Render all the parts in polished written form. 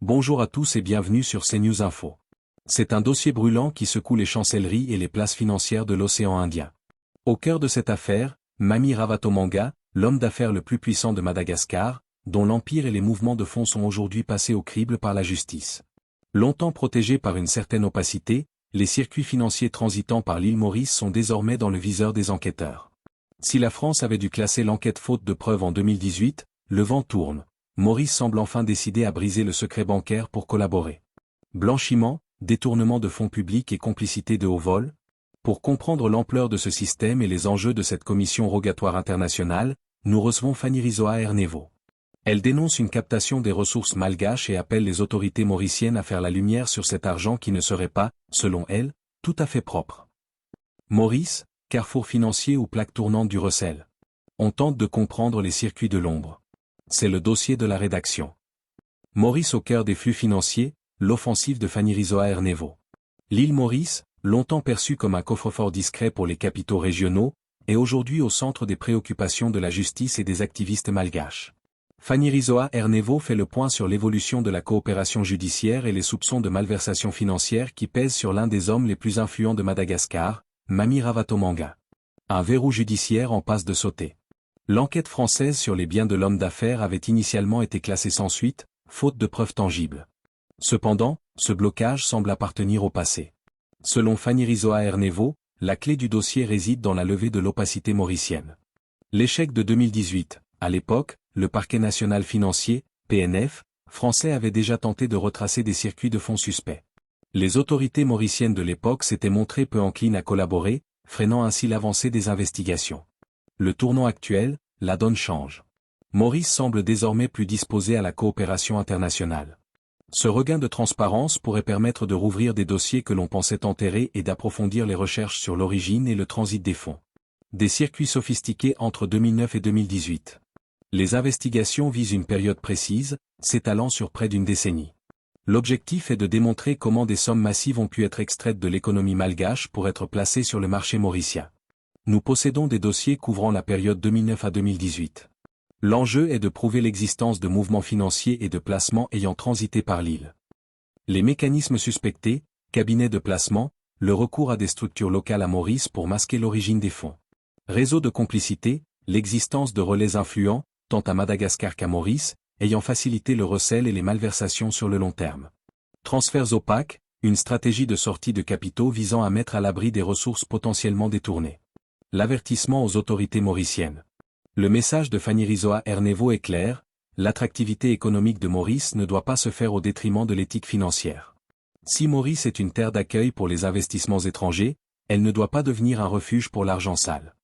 Bonjour à tous et bienvenue sur CNews Info. C'est un dossier brûlant qui secoue les chancelleries et les places financières de l'océan Indien. Au cœur de cette affaire, Mami Ravatomanga, l'homme d'affaires le plus puissant de Madagascar, dont l'empire et les mouvements de fonds sont aujourd'hui passés au crible par la justice. Longtemps protégés par une certaine opacité, les circuits financiers transitant par l'île Maurice sont désormais dans le viseur des enquêteurs. Si la France avait dû classer l'enquête faute de preuves en 2018, le vent tourne. Maurice semble enfin décidé à briser le secret bancaire pour collaborer. Blanchiment, détournement de fonds publics et complicité de haut vol. Pour comprendre l'ampleur de ce système et les enjeux de cette commission rogatoire internationale, nous recevons Fanny Rizzoa Ernevo. Elle dénonce une captation des ressources malgaches et appelle les autorités mauriciennes à faire la lumière sur cet argent qui ne serait pas, selon elle, tout à fait propre. Maurice, carrefour financier ou plaque tournante du recel. On tente de comprendre les circuits de l'ombre. C'est le dossier de la rédaction. Maurice au cœur des flux financiers, l'offensive de Fanny Rizzoa Ernevo. L'île Maurice, longtemps perçue comme un coffre-fort discret pour les capitaux régionaux, est aujourd'hui au centre des préoccupations de la justice et des activistes malgaches. Fanny Rizzoa Ernevo fait le point sur l'évolution de la coopération judiciaire et les soupçons de malversation financière qui pèsent sur l'un des hommes les plus influents de Madagascar, Mami Ravatomanga. Un verrou judiciaire en passe de sauter. L'enquête française sur les biens de l'homme d'affaires avait initialement été classée sans suite, faute de preuves tangibles. Cependant, ce blocage semble appartenir au passé. Selon Fanny Rizzoa Ernevo, la clé du dossier réside dans la levée de l'opacité mauricienne. L'échec de 2018, à l'époque, le parquet national financier, PNF, français avait déjà tenté de retracer des circuits de fonds suspects. Les autorités mauriciennes de l'époque s'étaient montrées peu enclines à collaborer, freinant ainsi l'avancée des investigations. Le tournant actuel, la donne change. Maurice semble désormais plus disposé à la coopération internationale. Ce regain de transparence pourrait permettre de rouvrir des dossiers que l'on pensait enterrés et d'approfondir les recherches sur l'origine et le transit des fonds. Des circuits sophistiqués entre 2009 et 2018. Les investigations visent une période précise, s'étalant sur près d'une décennie. L'objectif est de démontrer comment des sommes massives ont pu être extraites de l'économie malgache pour être placées sur le marché mauricien. Nous possédons des dossiers couvrant la période 2009 à 2018. L'enjeu est de prouver l'existence de mouvements financiers et de placements ayant transité par l'île. Les mécanismes suspectés, cabinets de placement, le recours à des structures locales à Maurice pour masquer l'origine des fonds. Réseau de complicité, l'existence de relais influents, tant à Madagascar qu'à Maurice, ayant facilité le recel et les malversations sur le long terme. Transferts opaques, une stratégie de sortie de capitaux visant à mettre à l'abri des ressources potentiellement détournées. L'avertissement aux autorités mauriciennes. Le message de Fanny Rizzoa Ernevo est clair, l'attractivité économique de Maurice ne doit pas se faire au détriment de l'éthique financière. Si Maurice est une terre d'accueil pour les investissements étrangers, elle ne doit pas devenir un refuge pour l'argent sale.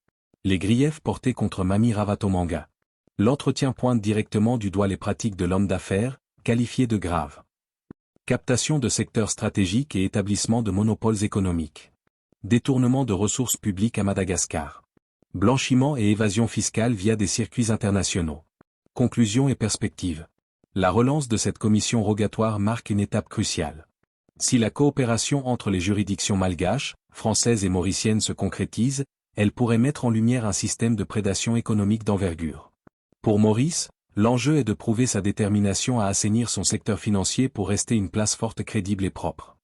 Les griefs portés contre Mami Ravatomanga. L'entretien pointe directement du doigt les pratiques de l'homme d'affaires, qualifiées de graves. Captation de secteurs stratégiques et établissement de monopoles économiques. Détournement de ressources publiques à Madagascar. Blanchiment et évasion fiscale via des circuits internationaux. Conclusion et perspective. La relance de cette commission rogatoire marque une étape cruciale. Si la coopération entre les juridictions malgaches, françaises et mauriciennes se concrétise, elle pourrait mettre en lumière un système de prédation économique d'envergure. Pour Maurice, l'enjeu est de prouver sa détermination à assainir son secteur financier pour rester une place forte crédible et propre.